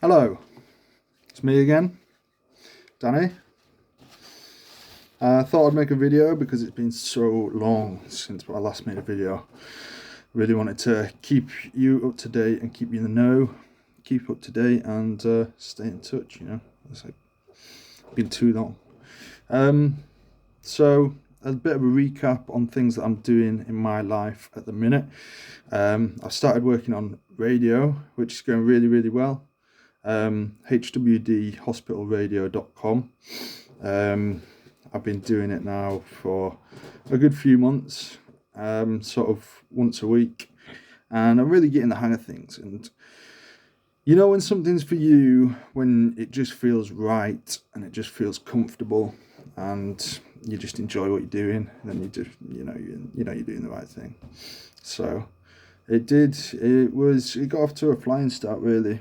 Hello, it's me again, Danny. I thought I'd make a video because it's been so long since I last made a video. Really wanted to keep you up to date and keep you in the know, keep up to date and stay in touch, It's been too long. So a bit of a recap on things that I'm doing in my life at the minute. I've started working on radio, which is going really, really well. hwdhospitalradio.com. I've been doing it now for a good few months, sort of once a week, and I'm really getting the hang of things. And when something's for you, when it just feels right and it just feels comfortable and you just enjoy what you're doing, then you just you're doing the right thing. So it got off to a flying start, really.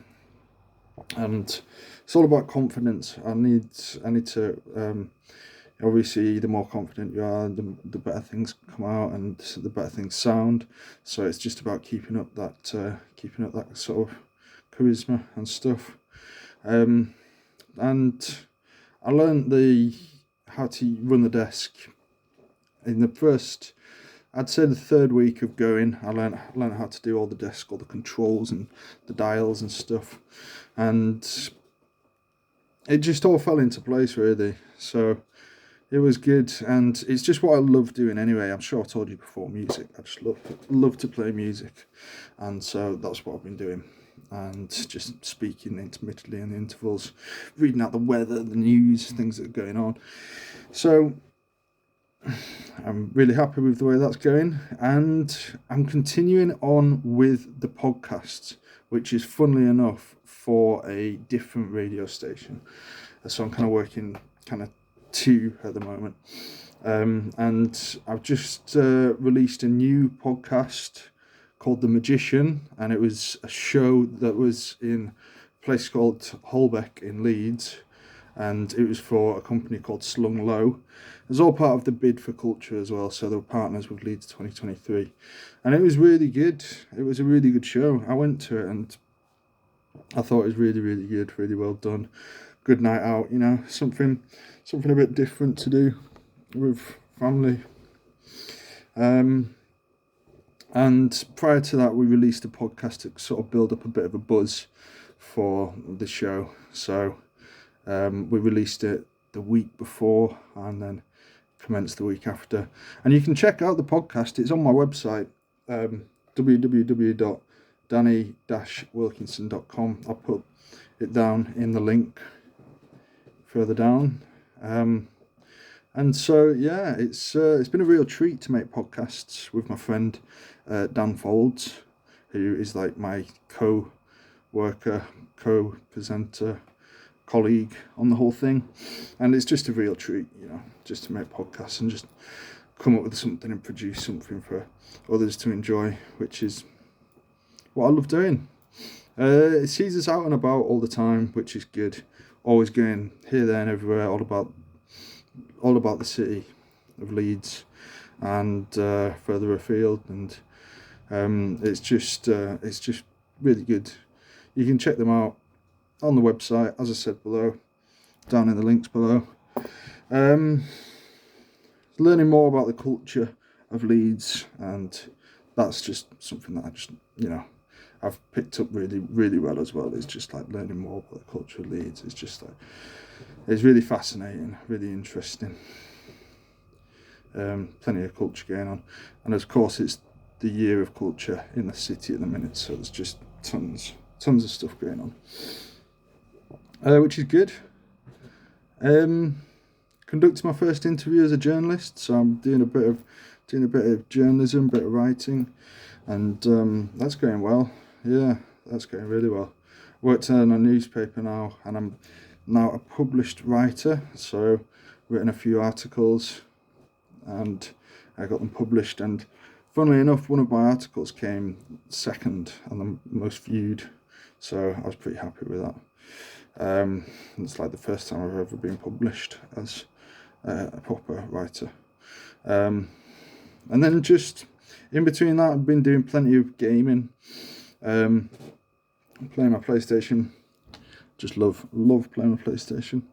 And it's all about confidence. I need to obviously the more confident you are, the better things come out and the better things sound. So it's just about keeping up that sort of charisma and stuff. And I learned how to run the desk in the first, I'd say the third week of going. I learned how to do all the desk, all the controls and the dials and stuff, and it just all fell into place, really. So it was good, and it's just what I love doing anyway. I'm sure I told you before, music. I just love to play music, and so that's what I've been doing, and just speaking intermittently in the intervals, reading out the weather, the news, things that are going on. So I'm really happy with the way that's going, and I'm continuing on with the podcasts, which is, funnily enough, for a different radio station. So I'm kind of working two at the moment, and I've just released a new podcast called The Magician, and it was a show that was in a place called Holbeck in Leeds, and it was for a company called Slung Low. It was all part of the Bid for Culture as well, so they were partners with Leeds 2023, and it was really good. It was a really good show. I went to it and I thought it was really, really good, really well done. Good night out, something a bit different to do with family. And prior to that, we released a podcast to sort of build up a bit of a buzz for the show. So we released it the week before and then commenced the week after. And you can check out the podcast. It's on my website, www.danny-wilkinson.com. I'll put it down in the link further down. And so, yeah, it's been a real treat to make podcasts with my friend Dan Folds, who is like my co-worker, co-presenter, colleague on the whole thing. And it's just a real treat, just to make podcasts and just come up with something and produce something for others to enjoy, which is what I love doing. It sees us out and about all the time, which is good. Always going here, there and everywhere, all about the city of Leeds and further afield, and it's just really good. You can check them out on the website, as I said below, down in the links below. Learning more about the culture of Leeds, and that's just something that I just I've picked up really, really well as well. It's just like learning more about the culture of Leeds. It's just like, it's really fascinating, really interesting. Plenty of culture going on, and of course it's the year of culture in the city at the minute, so there's just tons of stuff going on, which is good. Conducted my first interview as a journalist, so I'm doing a bit of journalism, a bit of writing, and that's going well. Yeah, that's going really well. Worked on a newspaper now, and I'm now a published writer, so written a few articles and I got them published, and funnily enough, one of my articles came second and the most viewed, so I was pretty happy with that. It's like the first time I've ever been published as a proper writer. And then just in between that, I've been doing plenty of gaming, playing my PlayStation, just love playing with PlayStation.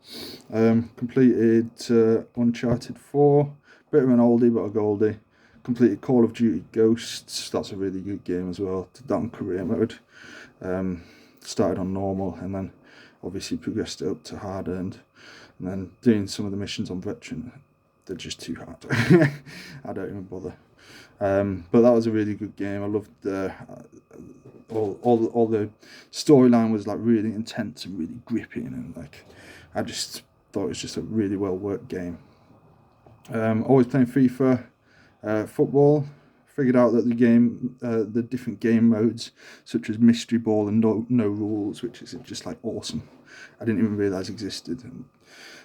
Completed Uncharted 4, bit of an oldie but a goldie. Completed Call of Duty Ghosts, that's a really good game as well. Did that on career mode. Started on normal and then obviously progressed it up to hard and then doing some of the missions on veteran, they're just too hard. I don't even bother. But that was a really good game. I loved the all the storyline was like really intense and really gripping, and like I just thought it was just a really well worked game. Always playing FIFA, football. Figured out that the game, the different game modes, such as mystery ball and no rules, which is just like awesome. I didn't even realise existed. And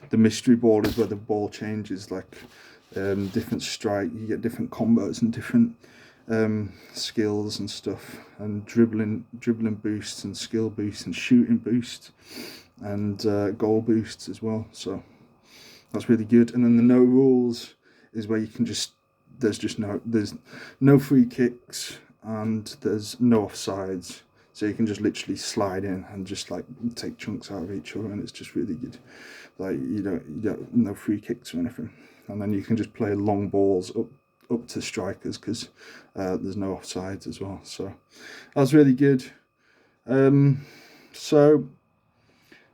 the mystery ball is where the ball changes, like different strike. You get different combos and different skills and stuff, and dribbling boosts and skill boosts and shooting boosts and goal boosts as well. So that's really good. And then the no rules is where you can just there's no free kicks and there's no offsides, so you can just literally slide in and just like take chunks out of each other, and it's just really good. Like you don't no free kicks or anything, and then you can just play long balls up to strikers because there's no offsides as well. So that's really good. So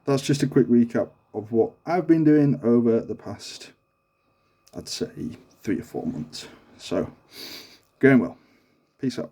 that's just a quick recap of what I've been doing over the past, I'd say, 3 or 4 months. So, going well. Peace out.